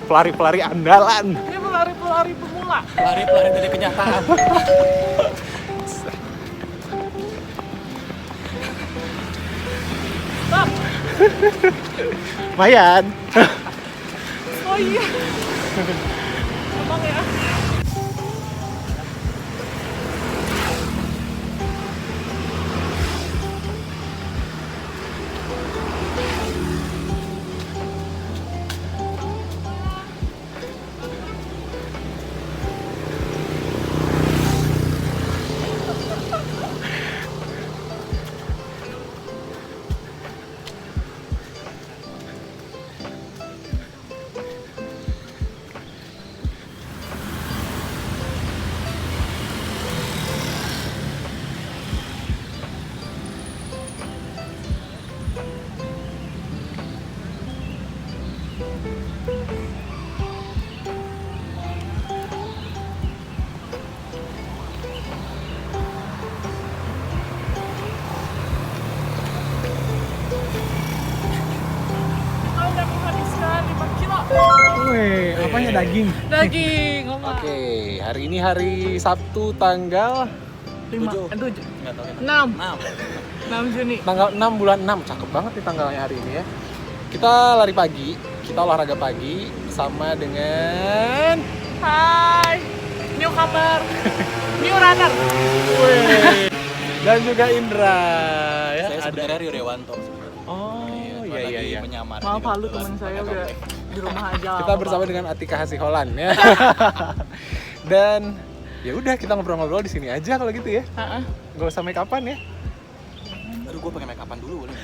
pelari-pelari andalan. Ini pelari-pelari pemula. Pelari-pelari dari kenyataan. Stop. Lumayan. Oh iya. Emang ya. Wih, apanya daging? Daging, Oke, hari ini hari Sabtu tanggal 7. Nggak tahu kan. 6 6. Juni. tanggal 6 bulan 6. Cakep banget nih tanggalnya hari ini ya. Kita lari pagi, kita olahraga pagi sama dengan Hai. New kabar. New runner. Wih, dan juga Indra ya. Saya sebenarnya Rio Dewanto. Oh, iya. Menyamar. Maaf Jadi Halu kebetulan teman saya pakai udah topeng. di rumah aja. Kita bersama dengan Atika Hasiholan ya. Dan ya udah kita ngobrol-ngobrol di sini aja kalau gitu ya. Heeh. Gak usah make upan ya. Aduh, gue pengen make upan dulu boleh.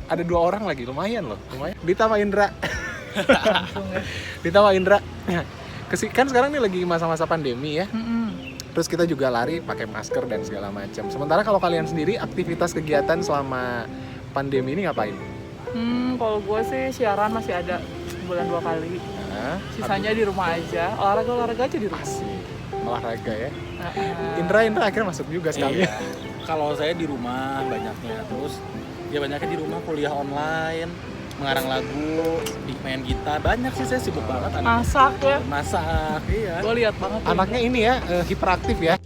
Ada 2 orang lagi, lumayan loh, lumayan. Dita sama Indra. Langsung ya. Dita sama Indra. Kan sekarang nih lagi masa-masa pandemi ya. Mm-mm. Terus kita juga lari pakai masker dan segala macam. Sementara kalau kalian sendiri aktivitas kegiatan selama pandemi ini ngapain? Kalau gue sih siaran masih ada sebulan 2 kali. Nah, Sisanya di rumah aja. Olahraga aja di rumah. olahraga ya. Heeh. Indra akhirnya masuk juga sekali. Iya. Kalau saya di rumah banyaknya, terus ya banyaknya di rumah kuliah online, mengarang lagu, main gitar, banyak sih, saya sibuk banget anaknya. Masak ya. Masak, iya. Gue lihat banget. Anaknya ini ya hiperaktif ya.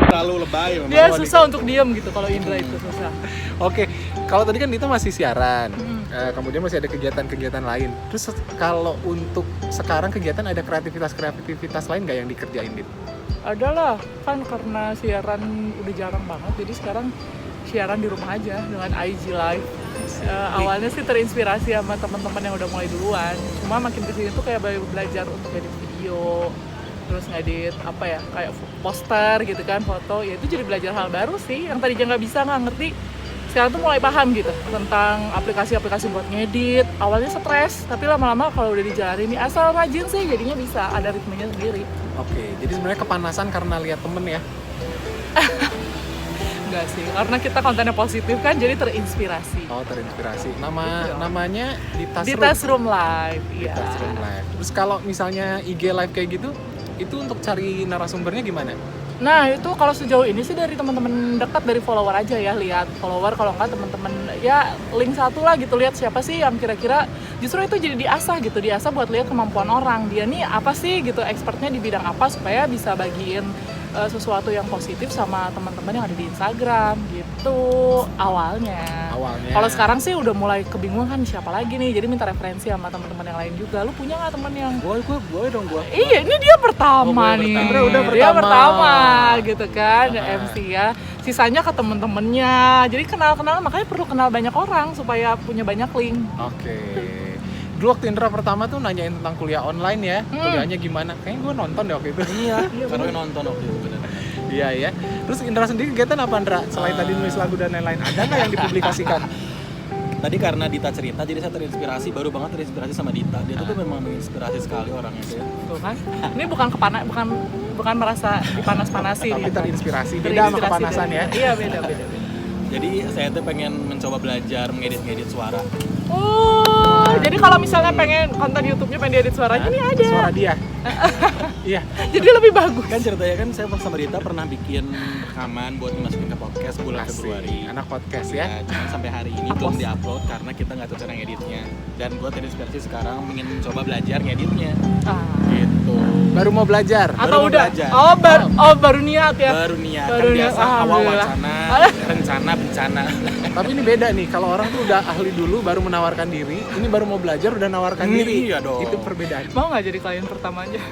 Terlalu lebay. Dia susah untuk diem gitu kalau Indra itu susah. Oke, kalau tadi kan Dita masih siaran, Mm. kemudian masih ada kegiatan-kegiatan lain. Terus kalau untuk sekarang kegiatan ada kreativitas lain nggak yang dikerjain, Dit? Ada lah, kan karena siaran udah jarang banget, jadi sekarang siaran di rumah aja dengan IG Live. Awalnya sih terinspirasi sama teman-teman yang udah mulai duluan. Cuma makin kesini tuh kayak belajar untuk edit video, terus ngedit apa ya, kayak poster gitu kan, foto. Ya itu jadi belajar hal baru sih, yang tadinya nggak ngerti. Sekarang tuh mulai paham gitu tentang aplikasi-aplikasi buat ngedit. Awalnya stres, tapi lama-lama kalau udah dijalanin, asal rajin sih jadinya bisa, ada ritmenya sendiri. Oke, jadi sebenarnya kepanasan karena lihat temen ya. Enggak sih, karena kita kontennya positif kan, jadi terinspirasi. Oh, terinspirasi. Gitu. Namanya Dita Di Tasroom Live, iya. Tasroom Live. Terus kalau misalnya IG live kayak gitu, itu untuk cari narasumbernya gimana? Nah itu kalau sejauh ini sih dari teman-teman dekat, dari follower aja ya, lihat follower, kalau enggak teman-teman ya link satu lah gitu, lihat siapa sih yang kira-kira justru itu jadi diasah buat lihat kemampuan orang, dia nih apa sih gitu, expertnya di bidang apa, supaya bisa bagiin sesuatu yang positif sama teman-teman yang ada di Instagram gitu awalnya. Kalau sekarang sih udah mulai kebingungan kan siapa lagi nih, jadi minta referensi sama teman-teman yang lain juga. Lu punya nggak teman yang? Gue dong. Iya, ini dia pertama nih. Indra udah Dia pertama. pertama gitu kan, MC ya. Sisanya ke temen-temennya. Jadi kenal-kenal, makanya perlu kenal banyak orang supaya punya banyak link. Oke. Dulu waktu Indra pertama tuh nanyain tentang kuliah online ya, kuliahnya gimana? Kayaknya gue nonton deh waktu itu. Iya, baru nonton waktu itu bener. Iya ya. Terus Indra sendiri kegiatan apa, Indra? Selain tadi nulis lagu dan lain-lain, ada nggak yang dipublikasikan? Tadi karena Dita cerita, jadi saya terinspirasi, baru banget terinspirasi sama Dita. Dia tuh memang menginspirasi sekali orangnya sih. Tuh kan. Ini bukan merasa dipanas-panasin. Tapi gitu. terinspirasi. Beda sama kepanasan ya. Iya, beda. Jadi saya tuh pengen mencoba belajar mengedit suara. Oh, jadi kalau misalnya pengen konten YouTube-nya pengen diedit suaranya ini ada. Suara dia. Iya. Jadi lebih bagus. Kan ceritanya kan saya sama Dita pernah bikin rekaman buat dimasukin ke podcast bulan Asik. Februari. Anak podcast ya. Cuman sampai hari ini belum diupload karena kita nggak tahu cara ngeditnya. Dan gue terinspirasi sekarang ingin mencoba belajar ngeditnya. Gitu. Baru mau belajar. Atau mau udah? belajar. Baru niat ya. Baru niat. Baru Kan niat. biasa awal Alhamdulillah. wacana, rencana, bencana. Tapi ini beda nih, kalau orang tuh udah ahli dulu baru menawarkan diri, ini baru mau belajar udah nawarkan diri. Iya dong. Itu perbedaan. Mau nggak jadi klien pertamanya?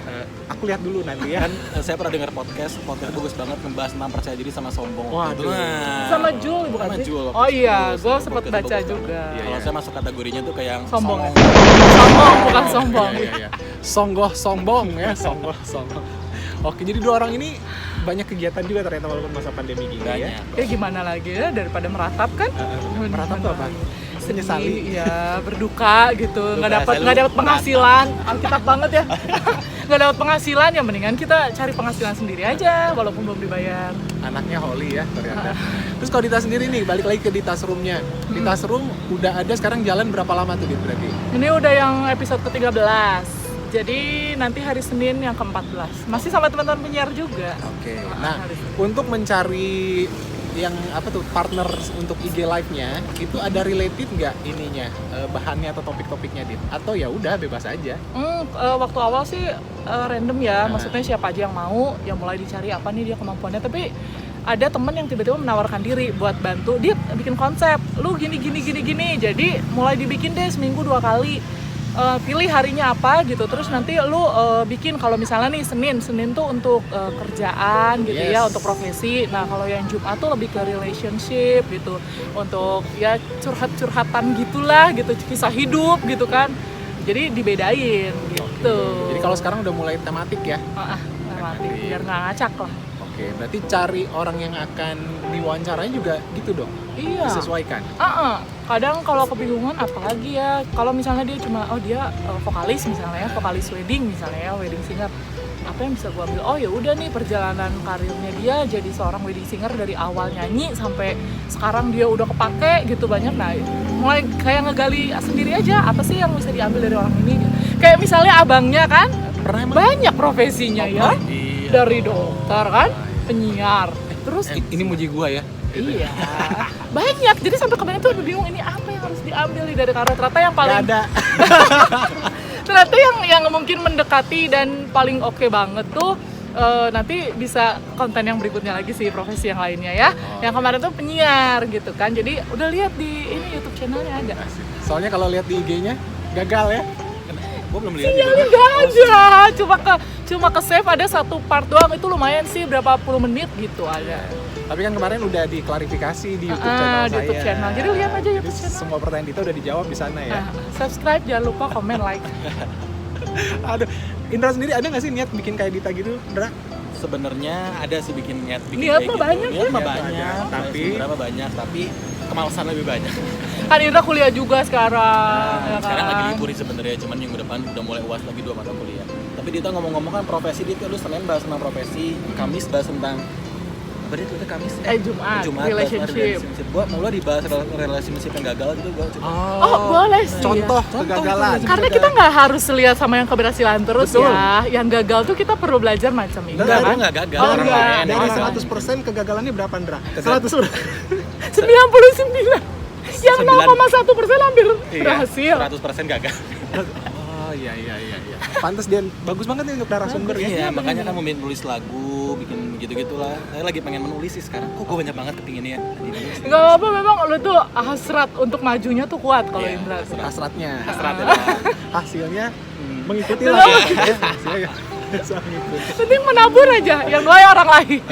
Aku lihat dulu nanti ya. Kan saya pernah dengar podcast bagus banget ngebahas tentang percaya diri sama sombong. Waduh. Nah, Sama Jul bukan sama sih? Jul. Oh iya, gue Podcast sempet bagus baca banget. juga. Iya, Kalau iya. saya masuk kategorinya tuh kayak yang Sombong. songong. Sombong bukan sombong. Iya. Songgoh sombong ya, songgoh sombong. Oke, jadi dua orang ini banyak kegiatan juga ternyata walaupun masa pandemi gini ya. Banyak. Ya gimana lagi ya daripada meratap kan? Meratap tuh apa? Menyesali. Iya, berduka gitu. Nggak Duka, saya dapat lu penghasilan. Alkitab banget ya. Nggak dapat penghasilan ya mendingan kita cari penghasilan sendiri aja walaupun belum dibayar. Anaknya Holly ya ternyata. Terus kalau Dita sendiri nih, balik lagi ke Dita Room-nya. Dita Room udah ada sekarang jalan berapa lama tuh Dit berarti? Ini udah yang episode ke-13. Jadi nanti hari Senin yang ke-14. Masih sama teman-teman penyiar juga. Oke. Nah, hari Senin. untuk mencari yang apa tuh partner untuk IG live-nya itu ada related nggak ininya bahannya atau topik-topiknya Dit? Atau ya udah bebas aja? Waktu awal sih random ya, maksudnya siapa aja yang mau, yang mulai dicari apa nih dia kemampuannya. Tapi ada temen yang tiba-tiba menawarkan diri buat bantu dia bikin konsep, lu gini. Jadi mulai dibikin deh seminggu 2 kali. Pilih harinya apa gitu, terus nanti lu bikin kalau misalnya nih Senin tuh untuk kerjaan gitu ya, untuk profesi. Nah kalau yang Jumat tuh lebih ke relationship gitu, untuk ya curhat-curhatan gitulah gitu, kisah hidup gitu kan. Jadi dibedain gitu. Jadi kalau sekarang udah mulai tematik ya? Tematik, biar nggak ngacak lah. Oke, berarti cari orang yang akan diwawancarai juga gitu dong? Iya. Disesuaikan? Kadang kalau kebingungan apalagi ya, kalau misalnya dia cuma dia vokalis misalnya ya, vokalis wedding misalnya ya, wedding singer, apa yang bisa gua ambil? Oh ya udah nih perjalanan karirnya dia jadi seorang wedding singer dari awal nyanyi sampai sekarang dia udah kepake gitu banyak. Nah mulai kayak ngegali sendiri aja apa sih yang bisa diambil dari orang ini. Kayak misalnya abangnya kan Pernah emang? banyak profesinya ya, Iya. dari dokter kan, penyiar, terus Ini muji gua ya? iya, banyak. Jadi sampai kemarin tuh bingung ini apa yang harus diambil nih dari karya. Ternyata yang paling Gak ada. ternyata yang mungkin mendekati dan paling oke banget tuh nanti bisa konten yang berikutnya lagi sih, profesi yang lainnya ya. Yang kemarin tuh penyiar gitu kan. Jadi udah lihat di ini YouTube channelnya ada. Soalnya kalau lihat di IG-nya gagal ya? Gue belum lihat. Sinyalnya nggak ada, cuma ke save ada satu part doang, itu lumayan sih berapa puluh menit gitu ada. Tapi kan kemarin udah diklarifikasi di YouTube channel Di YouTube saya. channel. Jadi lihat aja YouTube Jadi channel. semua pertanyaan Dita udah dijawab di sana ya. Subscribe, jangan lupa komen, like. Aduh, Indra sendiri ada nggak sih niat bikin kayak Dita gitu, Indra? Sebenarnya ada sih bikin Niat kayak mah banyak Niat mah ya. banyak, Tapi- sebenarnya banyak, tapi kemalasan lebih banyak. Kan Indra kuliah juga sekarang. ya Sekarang kan? lagi libur sih sebenarnya, cuman minggu depan udah mulai UAS lagi 2 mata kuliah. Tapi Dita ngomong-ngomong kan profesi, Dita lu Senin bahas tentang profesi, Kamis bahas tentang apa dia tuh Kamis? Jumat, Jumat bahas relationship. Gua mau dibahas relationship yang gagal gitu gua coba. Oh, boleh sih. Contoh ya. kegagalan. Karena kita nggak harus lihat sama yang keberhasilan terus Betul. ya. Yang gagal tuh kita perlu belajar macam ini. Enggak, kan? gua enggak gagal. Oh, Orang enggak. lain. Dari Orang. 100% kegagalannya berapa, Indra? Kegagalan. 100 99. Yang 0,1% hampir berhasil. 100% gagal. Oh iya. Pantes dia bagus banget nih untuk narasumber ya. Iya, makanya kan mau nulis lagu, bikin gitu-gitulah. Saya lagi pengen menulis sih sekarang. Kok gue banyak banget kepinginnya. Nggak apa, memang lo tuh hasrat untuk majunya tuh kuat kalau Iya, Indra. Hasratnya. Hasratnya. Hasilnya mengikuti Belum. lah ya. Hasilnya mengikuti. Penting menabur aja, yang doa orang lain.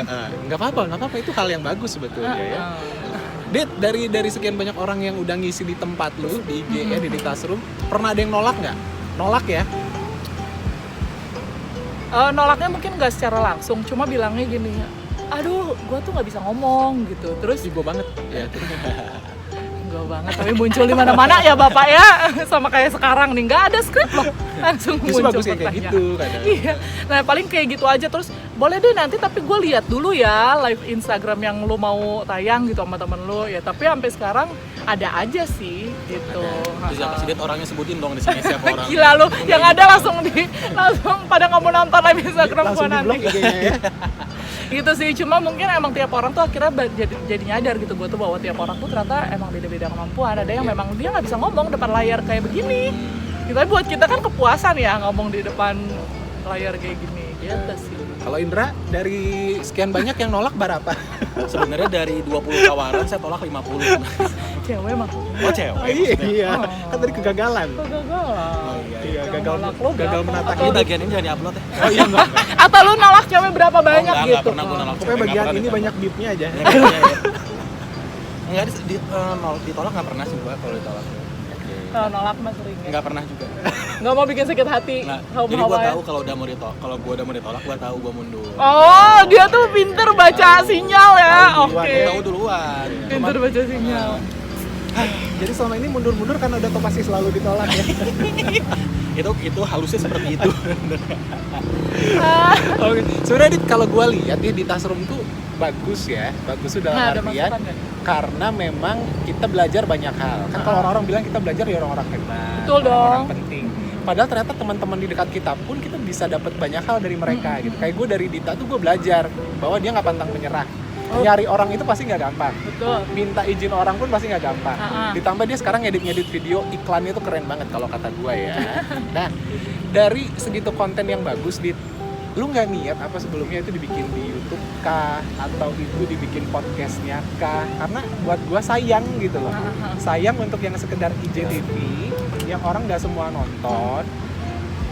Nggak apa-apa itu hal yang bagus sebetulnya ya. Dit, dari sekian banyak orang yang udah ngisi di tempat lu di IG ya, di Dita Room, pernah ada yang nolak nggak? Nolak ya? Nolaknya mungkin nggak secara langsung, cuma bilangnya gini, aduh, gue tuh nggak bisa ngomong gitu. Terus Ibu banget. Ya. Enggak banget, tapi muncul di mana-mana ya Bapak ya. Sama kayak sekarang nih, nggak ada skrip loh. Langsung Justru muncul bagus kayak pertanyaan. gitu kadang. Iya, nah paling kayak gitu aja. Terus boleh deh nanti, tapi gue lihat dulu ya live Instagram yang lu mau tayang gitu sama temen lu ya. Tapi sampai sekarang ada aja sih gitu. Terus siapa sih Dit, orangnya sebutin dong di sini siapa orang. Gila lu, yang ada langsung pada nggak mau nonton live Instagram gue Langsung di nanti. blog IG-nya ya. Gitu sih, cuma mungkin emang tiap orang tuh akhirnya jadi nyadar gitu gue tuh bahwa tiap orang tuh ternyata emang beda-beda kemampuan. Ada yang memang dia nggak bisa ngomong depan layar kayak begini. Tapi buat kita kan kepuasan ya ngomong di depan layar kayak gini. Gitu sih. Kalau Indra dari sekian banyak yang nolak berapa? Sebenarnya dari 20 tawaran saya tolak 50. Cewek mah. Oh cewek. Iya. Oh. Kan tadi kegagalan. Kegagalan. Iya, Yang gagal nolak lo gagal berapa? menata Atau- Ini hidup. bagian ini jangan di-upload ya. Oh iya enggak. Atau lu nolak cewek berapa banyak enggak, gitu? enggak pernah gua nolak. Pokoknya bagian Nggak pernah ini ditolak. banyak beep-nya aja. Enggak ditolak nggak pernah sih gua kalau ditolak. Kalau nolak mah sering ya. Enggak pernah juga. Nggak mau bikin sakit hati. Nggak. Kaum Jadi gua hawa ya. tahu kalau gua udah mau ditolak, gua tahu gua mundur. Oh, dia tuh pinter baca sinyal ya. Tahu Oke. duluan, Tahu duluan. Pinter baca sinyal. Jadi selama ini mundur-mundur karena udah tau pasti selalu ditolak ya. Itu halusnya seperti itu. Oke. Sebenarnya Dit, kalau gue lihat ya di Tasroom tuh bagus ya. Bagus tuh dalam Nah, ada artian masukan nggak? karena memang kita belajar banyak hal. Kan kalau orang-orang bilang kita belajar ya orang-orang hebat, Betul orang-orang dong. penting. Padahal ternyata teman-teman di dekat kita pun kita bisa dapat banyak hal dari mereka gitu. Kayak gue dari Dita tuh gue belajar bahwa dia nggak pantang menyerah. Oh. Nyari orang itu pasti nggak gampang. Betul. Minta izin orang pun pasti nggak gampang. Ha-ha. Ditambah dia sekarang ngedit video iklannya tuh keren banget kalau kata gue ya. Nah, dari segitu konten yang bagus, Dit, lu nggak niat apa sebelumnya itu dibikin di YouTube kah atau itu dibikin podcastnya kah? Karena buat gue sayang gitu loh. Ha-ha. Sayang untuk yang sekedar IGTV yang orang nggak semua nonton.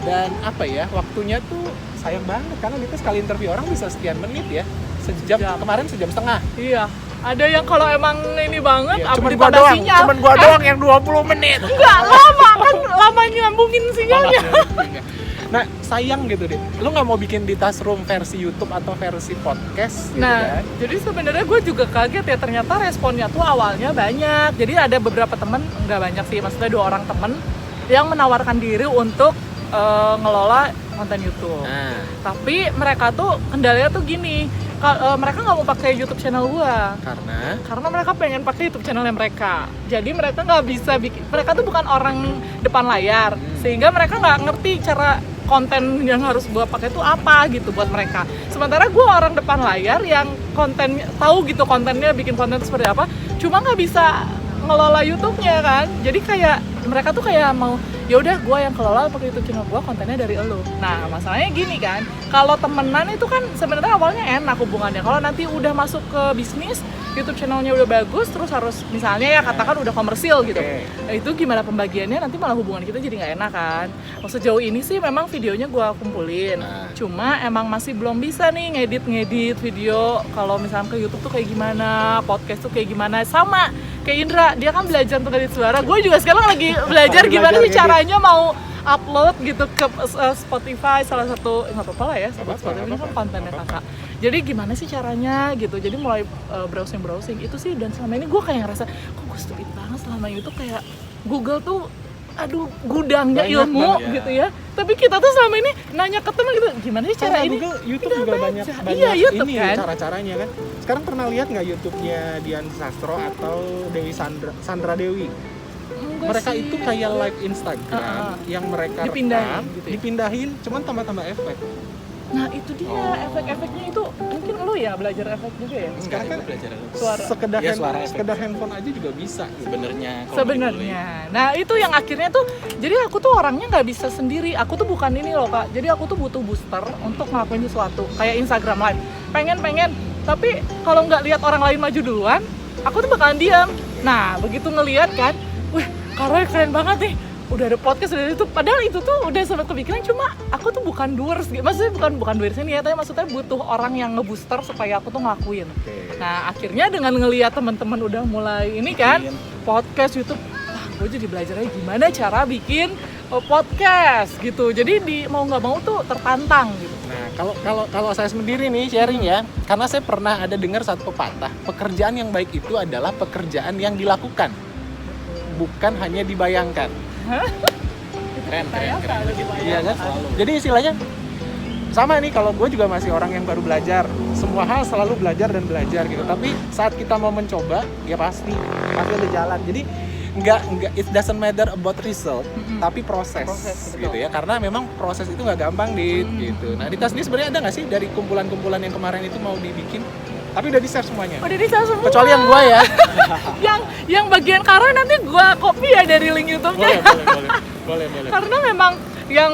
Dan apa ya, waktunya tuh sayang banget karena kita sekali interview orang bisa sekian menit ya. Sejam, Sejam. kemarin sejam setengah. Iya. Ada yang kalau emang ini banget, Iya, apa cuman gua ditambah doang, sinyal. cuman gua doang yang 20 menit. Enggak lama kan, lama nyambungin sinyalnya. Nah, sayang gitu deh. Lu nggak mau bikin di Tasroom versi YouTube atau versi podcast gitu Nah, kan? jadi sebenarnya gue juga kaget ya, ternyata responnya tuh awalnya banyak. Jadi ada beberapa temen, nggak banyak sih, maksudnya 2 orang temen yang menawarkan diri untuk ngelola konten YouTube. Nah, Tapi mereka tuh kendalanya tuh gini, mereka nggak mau pakai YouTube channel gua karena mereka pengen pakai YouTube channelnya mereka. Jadi mereka nggak bisa bikin, mereka tuh bukan orang depan layar, sehingga mereka nggak ngerti cara konten yang harus gua pakai itu apa gitu buat mereka. Sementara gua orang depan layar yang konten tahu gitu kontennya, bikin konten itu seperti apa, cuma nggak bisa ngelola YouTube-nya kan. Jadi kayak mereka tuh kayak mau, ya udah gue yang kelola pakai YouTube channel gue, kontennya dari elo. Nah masalahnya gini kan, kalau temenan itu kan sebenarnya awalnya enak hubungannya. Kalau nanti udah masuk ke bisnis, YouTube channelnya udah bagus, terus harus misalnya ya katakan udah komersil gitu. Oke. Nah, itu gimana pembagiannya, nanti malah hubungan kita jadi nggak enak kan. Sejauh ini sih memang videonya gue kumpulin, Nah. cuma emang masih belum bisa nih ngedit video. Kalau misalnya ke YouTube tuh kayak gimana, podcast tuh kayak gimana, sama kayak Indra, dia kan belajar untuk edit suara. Gue juga sekarang lagi belajar gimana sih Belajar caranya mau upload gitu ke Spotify, salah satu, nggak apa-apa lah ya, Nggak Spotify ini kan apa-apa. kontennya Nggak apa-apa. kakak. Jadi gimana sih caranya gitu, jadi mulai browsing itu sih. Dan selama ini gue kayak ngerasa, kok gue stupid banget selama ini tuh, kayak Google tuh aduh gudangnya Banyak ilmu banget, gitu ya. Tapi kita tuh selama ini nanya ke temen gitu, gimana sih cara Karena ini? Google, YouTube Kita juga baca. banyak Iya, YouTube ini kan. cara-caranya kan. Sekarang pernah lihat nggak YouTube-nya Dian Sastro atau Dewi Sandra Dewi? Enggak Mereka sih. itu kayak live Instagram yang mereka Dipindahin rekam, gitu ya? dipindahin, cuman tambah-tambah efek. Nah itu dia, efek-efeknya itu mungkin lo ya belajar efek juga ya? Sekarang kan belajar Suara. sekedar Iya, suara efek. sekedar handphone aja juga bisa. sebenarnya kalau Sebenarnya, nah itu yang akhirnya tuh, jadi aku tuh orangnya nggak bisa sendiri. Aku tuh bukan ini loh kak, jadi aku tuh butuh booster untuk ngelakuin sesuatu kayak Instagram Live. Pengen, tapi kalau nggak lihat orang lain maju duluan, aku tuh bakalan diam. Nah begitu ngelihat kan, wih Karoy keren banget nih, udah ada podcast, udah itu. Padahal itu tuh udah sempat kepikiran, cuma aku tuh bukan doers, maksudnya bukan doers ini ya, tapi maksudnya butuh orang yang ngebooster supaya aku tuh ngelakuin. Oke. Nah akhirnya dengan ngelihat teman-teman udah mulai ini kan, podcast YouTube, wah gue jadi belajarnya gimana cara bikin podcast gitu. Jadi mau nggak mau tuh tertantang gitu. Nah, kalau saya sendiri nih sharing ya, karena saya pernah ada dengar satu pepatah, pekerjaan yang baik itu adalah pekerjaan yang dilakukan. bukan hanya dibayangkan. Keren. Iya kan? Jadi istilahnya sama nih, kalau gue juga masih orang yang baru belajar. Semua hal selalu belajar dan belajar gitu. Tapi saat kita mau mencoba, ya pasti ada jalan. Jadi nggak it doesn't matter about result, tapi proses betul. gitu ya. Karena memang proses itu nggak gampang gitu. Nah, Dita sendiri sebenarnya ada nggak sih dari kumpulan-kumpulan yang kemarin itu mau dibikin, tapi udah di-share semuanya? Udah di-share semua. Kecuali yang gue ya. yang bagian Karo nanti gua copy ya dari link YouTube-nya. boleh. Karena memang yang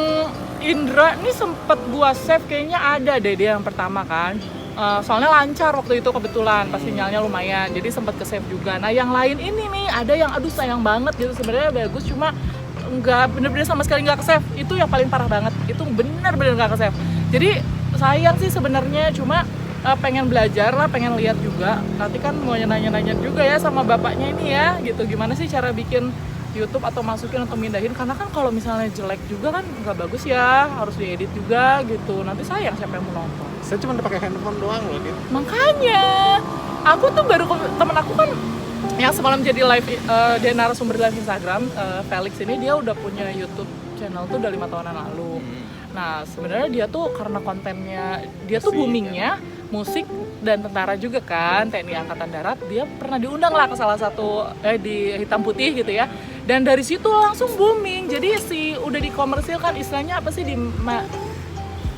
Indra nih sempet gua save, kayaknya ada deh dia yang pertama kan. Soalnya lancar waktu itu kebetulan, pas sinyalnya lumayan, jadi sempet ke save juga. Nah yang lain ini nih ada yang aduh sayang banget gitu, sebenarnya bagus cuma nggak bener-bener sama sekali nggak ke save. Itu yang paling parah banget, itu bener-bener nggak ke save. Jadi sayang sih sebenarnya, cuma pengen belajar lah, pengen lihat juga. Nanti kan mau nanya-nanya juga ya sama bapaknya ini ya, gitu. Gimana sih cara bikin YouTube atau masukin atau mindahin? Karena kan kalau misalnya jelek juga kan nggak bagus ya, harus diedit juga gitu. Nanti sayang siapa yang mau nonton. Saya cuma pakai handphone doang loh, Dit. Makanya, aku tuh baru temen aku kan yang semalam jadi live, dia narasumber live Instagram, Felix ini dia udah punya YouTube channel tuh udah 5 tahunan lalu. Nah sebenarnya dia tuh karena kontennya dia tuh boomingnya musik dan tentara juga kan, TNI Angkatan Darat, dia pernah diundang lah ke salah satu di Hitam Putih gitu ya. Dan dari situ langsung booming. Jadi udah dikomersilkan, istilahnya apa sih,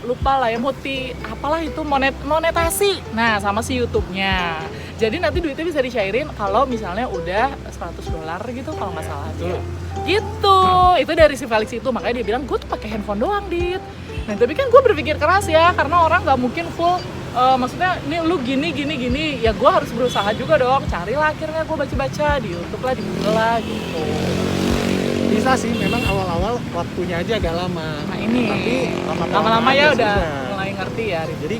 lupa lah ya, apalah itu, monetasi. Nah sama si YouTube-nya. Jadi nanti duitnya bisa dicairin kalau misalnya udah $100 gitu kalau nggak salah. Gitu. Itu dari si Felix itu, makanya dia bilang gue tuh pakai handphone doang, Dit. Nah tapi kan gue berpikir keras ya, karena orang nggak mungkin full. Maksudnya nih lu gini, ya gue harus berusaha juga dong. Carilah akhirnya gue baca-baca di YouTube lah, di Google lah gitu. Bisa sih, memang awal-awal waktunya aja agak lama. Nah ini, tapi lama-lama ya udah susah. mulai ngerti ya. Jadi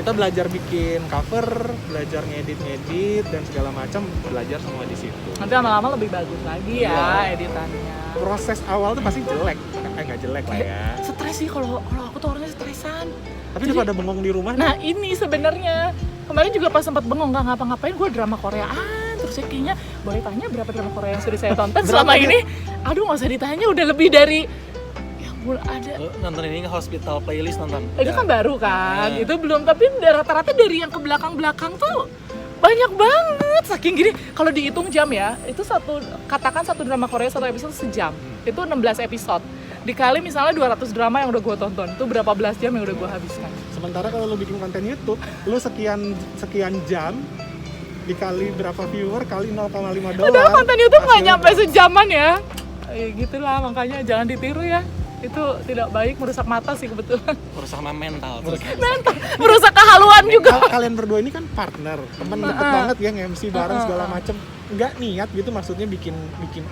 kita belajar bikin cover, belajar ngedit dan segala macam, belajar semua di situ. Nanti lama-lama lebih bagus lagi ya editannya. Proses awal tuh pasti jelek, nggak jelek lah ya. Stres sih kalau aku tuh orangnya stresan. Tapi udah pada bengong di rumah. Nah ini sebenarnya kemarin juga pas sempat bengong nggak ngapa-ngapain, gue drama Koreaan terus ya, kayaknya boleh tanya berapa drama Korea yang sudah saya tonton selama ini? Aduh nggak usah ditanya, udah lebih dari yang ada. Lu nonton ini nggak Hospital Playlist nonton? Itu kan baru kan, itu belum, tapi rata-rata dari yang ke belakang-belakang tuh banyak banget, saking gini. Kalau dihitung jam ya, itu katakan satu drama Korea satu episode sejam, itu 16 episode. Dikali misalnya 200 drama yang udah gue tonton, itu berapa belas jam yang udah gue habiskan. Sementara kalau lu bikin konten YouTube, lu sekian jam dikali berapa viewer kali $0,5. Padahal konten YouTube nggak nyampe sejaman ya. Gitulah, makanya jangan ditiru ya. Itu tidak baik, merusak mata sih kebetulan. Merusak mental. Merusak kehaluan juga. Kalian berdua ini kan partner, temen deket banget ya, nge-MC bareng segala macem. Nggak niat gitu, maksudnya bikin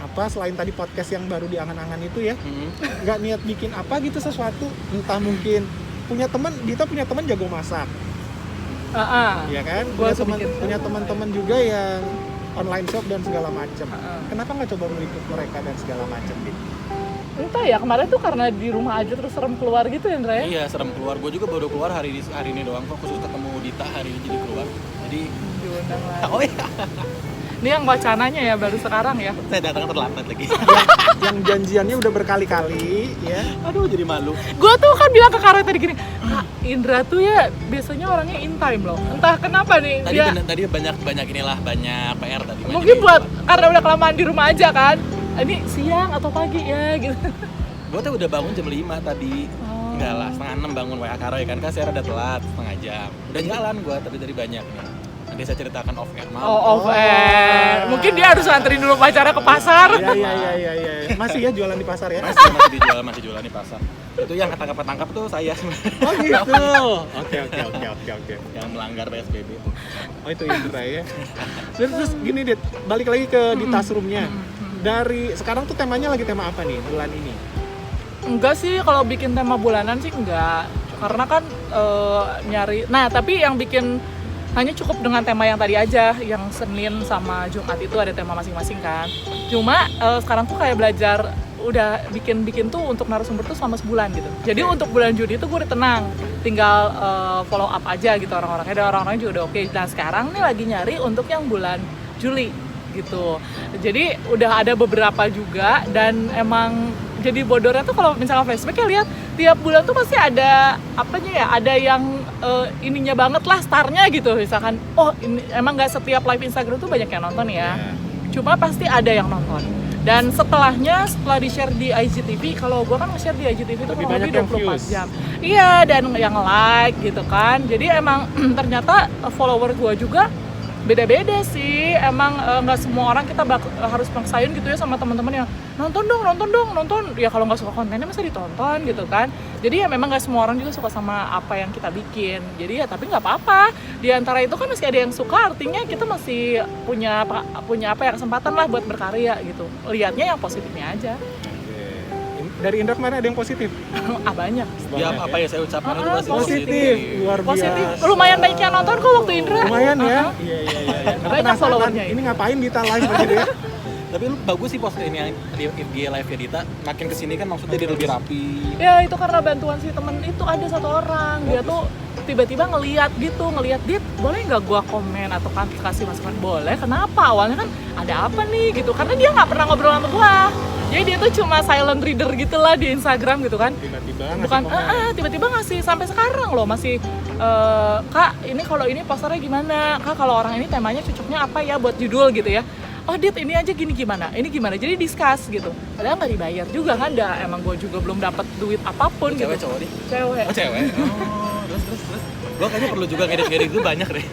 apa selain tadi podcast yang baru diangan-angan itu ya. Nggak niat bikin apa gitu sesuatu, entah mungkin Dita punya teman jago masak. Iya kan? Punya teman-teman juga yang online shop dan segala macem. Kenapa nggak coba meliput mereka dan segala macem gitu? Entah ya, kemarin tuh karena di rumah aja terus serem keluar gitu ya, Indra ya? Iya, serem keluar. Gue juga baru keluar hari ini doang kok, khusus ketemu Dita hari ini jadi keluar. Jadi diundang lagi. oh iya. Ini yang wacananya ya, baru sekarang ya. Saya datang terlambat lagi. yang janjiannya udah berkali-kali ya. Aduh, jadi malu. Gue tuh kan bilang ke Karo tadi gini, Kak, Indra tuh ya biasanya orangnya in time loh. Entah kenapa nih. Tadi banyak banyak PR tadi. Mungkin karena udah kelamaan di rumah aja kan. Ini siang atau pagi ya gitu. Gue tuh udah bangun jam 5 tadi. Enggak lah, 5:30 bangun WA Karo ya kan, saya rada telat setengah jam. Udah jalan gue tapi dari banyak nih. Nanti saya ceritakan off air. Off air. Mungkin dia harus anterin dulu pacarnya ke pasar. Iya. Masih ya jualan di pasar ya? Masih jualan di pasar. Itu yang ketangkap tuh saya. Oh gitu. Oke. Yang melanggar PSBB. Oh itu Indra ya. Terus gini Dit, balik lagi ke di tasroomnya. Dari sekarang tuh temanya lagi tema apa nih bulan ini? Enggak sih, kalau bikin tema bulanan sih enggak. Karena kan nyari. Nah, tapi yang bikin hanya cukup dengan tema yang tadi aja, yang Senin sama Jumat itu ada tema masing-masing kan. Cuma sekarang tuh kayak belajar udah bikin tuh untuk narasumber tuh selama sebulan gitu. Jadi untuk bulan Juni itu gue udah tenang, tinggal follow up aja gitu orang-orangnya, dan orang-orangnya juga udah oke. Nah sekarang nih lagi nyari untuk yang bulan Juli gitu. Jadi udah ada beberapa juga, dan emang jadi bodornya tuh kalau misalnya flashback ya lihat tiap bulan tuh pasti ada apanya ya, ada yang ininya banget lah, starnya gitu. Misalkan oh ini emang nggak setiap live Instagram tuh banyak yang nonton ya, cuma pasti ada yang nonton. Dan setelah di share di IGTV, kalau gue kan nge-share di IGTV itu Lebih kurang banyak lebih yang 24 views. jam. Iya, dan yang like gitu kan. Jadi emang ternyata follower gue juga beda-beda sih. Emang nggak semua orang kita harus maksain gitu ya sama teman-teman yang nonton dong. Ya kalau nggak suka kontennya masa ditonton gitu kan. Jadi ya memang nggak semua orang juga suka sama apa yang kita bikin. Jadi ya tapi nggak apa-apa. Di antara itu kan masih ada yang suka, artinya kita masih punya apa ya, kesempatan lah buat berkarya gitu. Lihatnya yang positifnya aja. Dari Indra kemarin ada yang positif? Banyak. Ya apa ya saya ucapkan itu pasti Positif, luar biasa. Positif. Lumayan banyak yang nonton kok waktu Indra. Lumayan ya? Iya. Karena Banyak penasaran, followernya ini ngapain Dita live begitu ya? Tapi lu bagus sih post ini yang di IG live ya Dita. Makin kesini kan maksudnya dia lebih rapi. Ya itu karena bantuan si temen itu, ada satu orang dia tuh tiba-tiba ngeliat Dit, boleh nggak gua komen atau kan kasih masukan? Boleh. Kenapa? Awalnya kan ada apa nih gitu, karena dia nggak pernah ngobrol sama gua. Jadi dia tuh cuma silent reader gitu lah di Instagram gitu kan. Tiba-tiba ngasih Bukan komen. tiba-tiba ngasih, sampai sekarang loh masih Kak ini kalau ini posternya gimana, Kak kalau orang ini temanya cocoknya apa ya buat judul gitu ya. Oh Dit ini aja gini gimana, ini gimana, jadi discuss gitu. Padahal nggak dibayar juga kan, emang gue juga belum dapat duit apapun gitu. Cewek cowok nih? Cewek. Oh cewek? Oh terus gue kayaknya perlu juga ngedit itu banyak deh.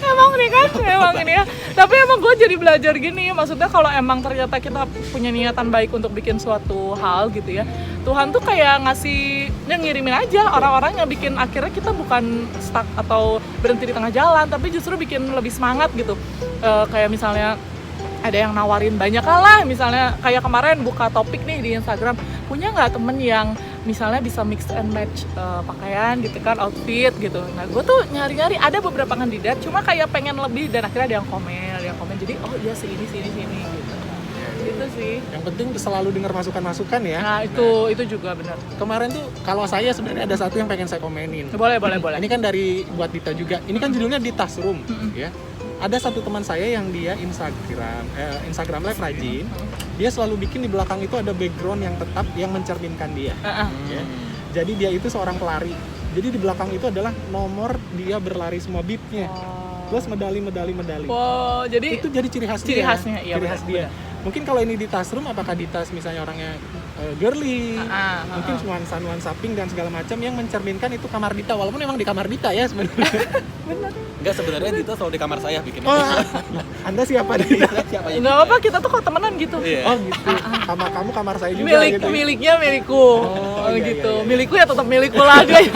Emang nih kan, emang ini ya. Tapi emang gue jadi belajar gini, maksudnya kalau emang ternyata kita punya niatan baik untuk bikin suatu hal gitu ya, Tuhan tuh kayak ngirimin aja orang-orang yang bikin akhirnya kita bukan stuck atau berhenti di tengah jalan, tapi justru bikin lebih semangat gitu. Kayak misalnya ada yang nawarin banyak lah, misalnya kayak kemarin buka topik nih di Instagram, punya nggak temen yang misalnya bisa mix and match pakaian gitu kan, outfit gitu. Nah gue tuh nyari-nyari, ada beberapa kandidat, cuma kayak pengen lebih, dan akhirnya ada yang komen, jadi oh iya sini gitu. Itu sih. Yang penting selalu dengar masukan-masukan ya. Nah itu juga benar. Kemarin tuh kalau saya sebenarnya ada satu yang pengen saya komenin. Boleh. Ini kan dari buat Dita juga. Ini kan judulnya di Tasroom, ya. Ada satu teman saya yang dia Instagram live rajin. Dia selalu bikin di belakang itu ada background yang tetap yang mencerminkan dia. Ya. Jadi dia itu seorang pelari. Jadi di belakang itu adalah nomor dia berlari semua beatnya. Plus medali. Wow, jadi Itu jadi ciri khas ciri dia. khasnya, iya, ciri khas dia. Mungkin kalau ini di Tasroom, apakah di Tas misalnya orangnya girly, mungkin nuansa pink dan segala macam yang mencerminkan itu kamar Dita, walaupun emang di kamar Dita ya sebenarnya. Enggak, sebenarnya Dita selalu di kamar saya bikin. Oh, Anda siapa nih? Siapa ya? nggak apa-apa, kita tuh kok temenan gitu. Iya. Oh gitu. Kamar kamu kamar saya juga gitu. Miliknya milikku. Oh, iya, Gitu. iya. Milikku ya tetap milikku lah guys.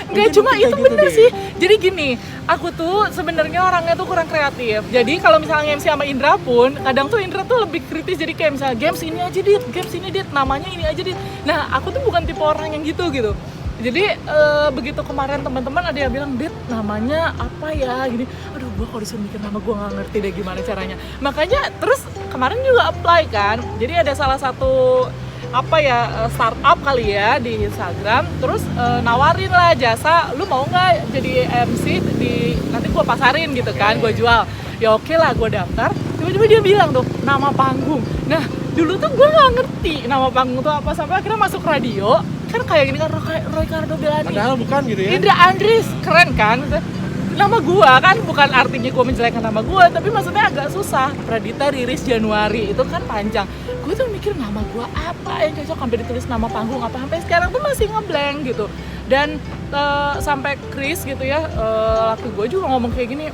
Enggak, cuma mungkin itu kayak gitu bener deh. sih. Jadi gini, aku tuh sebenarnya orangnya tuh kurang kreatif. Jadi kalau misalnya MC sama Indra pun, kadang tuh Indra tuh lebih kritis. Jadi kayak misalnya games ini aja dit, namanya ini aja dit. Nah, aku tuh bukan tipe orang yang gitu. Jadi begitu kemarin teman-teman ada yang bilang, Dit namanya apa ya gini. Aduh, gua kalau disuruh mikir nama gua nggak ngerti deh gimana caranya. Makanya terus kemarin juga apply kan. Jadi ada salah satu startup kali ya di Instagram, terus nawarin lah jasa, lu mau nggak jadi MC nanti gua pasarin gitu kan, gua jual. Ya oke lah, gua daftar. Tiba-tiba dia bilang tuh nama panggung. Nah dulu tuh gua nggak ngerti nama panggung tuh apa, sampai akhirnya masuk radio kan kayak gini kan, Ricardo Bellani, Padahal bukan gitu ya. Indra Andris, keren kan? Nama gua kan bukan artinya gua menjelekkan nama gua, tapi maksudnya agak susah. Pradita Riris Januari itu kan panjang. Gue tuh mikir nama gua apa yang cocok, sampai ditulis nama panggung apa, sampai sekarang tuh masih ngeblank gitu. Dan sampai Chris gitu ya, laki gue juga ngomong kayak gini,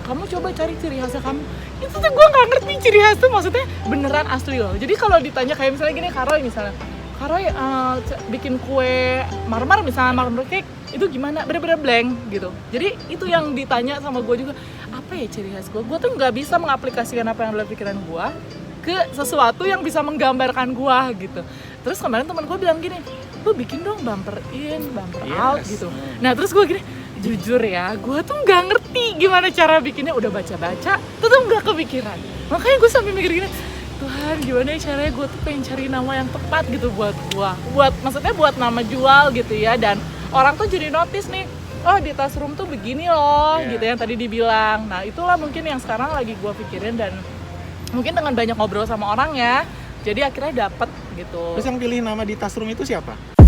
kamu coba cari ciri khasnya kamu. Itu tuh gue nggak ngerti ciri khas tuh maksudnya beneran asli loh. Jadi kalau ditanya kayak misalnya gini, Karoy bikin kue marmer misalnya, marmer cake itu gimana, bener-bener blank gitu. Jadi itu yang ditanya sama gue juga, apa ya ciri khas gue tuh nggak bisa mengaplikasikan apa yang dalam pikiran gue ke sesuatu yang bisa menggambarkan gue gitu. Terus kemarin teman gue bilang gini, lu bikin dong bumper in, bumper out gitu. Nah terus gue gini, jujur ya, gue tuh nggak ngerti gimana cara bikinnya. Udah baca-baca, tetep nggak kepikiran. Makanya gue sampai mikir gini, Tuhan gimana ya caranya gue tuh pengen cari nama yang tepat gitu buat gue, maksudnya buat nama jual gitu ya. Dan orang tuh jadi notice nih, oh di Tasroom tuh begini loh, Iya. gitu yang tadi dibilang. Nah itulah mungkin yang sekarang lagi gue pikirin, dan mungkin dengan banyak ngobrol sama orang ya, jadi akhirnya dapet gitu. Terus yang pilih nama di Tasroom itu siapa?